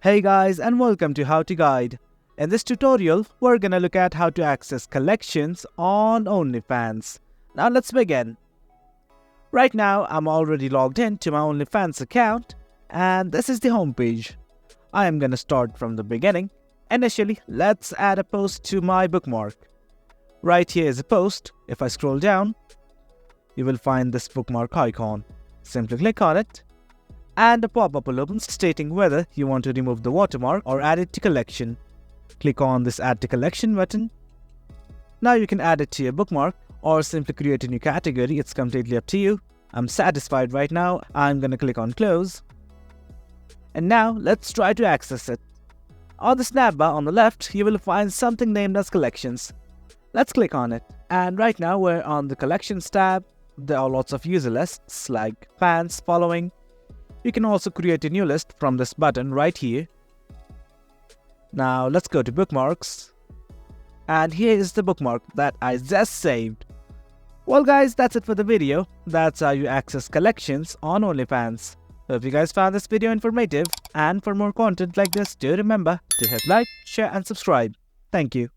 Hey guys, and welcome to How to Guide. In this tutorial, we're gonna look at how to access collections on OnlyFans. Now let's begin. Right now, I'm already logged in to my OnlyFans account, and this is the homepage. I am gonna start from the beginning. Initially, let's add a post to my bookmark. Right here is a post. If I scroll down, you will find this bookmark icon. Simply click on it, and a pop-up will open stating whether you want to remove the watermark or add it to collection. Click on this Add to Collection button. Now you can add it to your bookmark or simply create a new category. It's completely up to you. I'm satisfied right now. I'm gonna click on Close. And now let's try to access it. On the snap bar on the left, you will find something named as Collections. Let's click on it. And right now we're on the Collections tab. There are lots of user lists like fans, following. You can also create a new list from this button right here. Now let's go to bookmarks. And here is the bookmark that I just saved. Well guys, that's it for the video. That's how you access collections on OnlyFans. Hope you guys found this video informative, and for more content like this, do remember to hit like, share and subscribe. Thank you.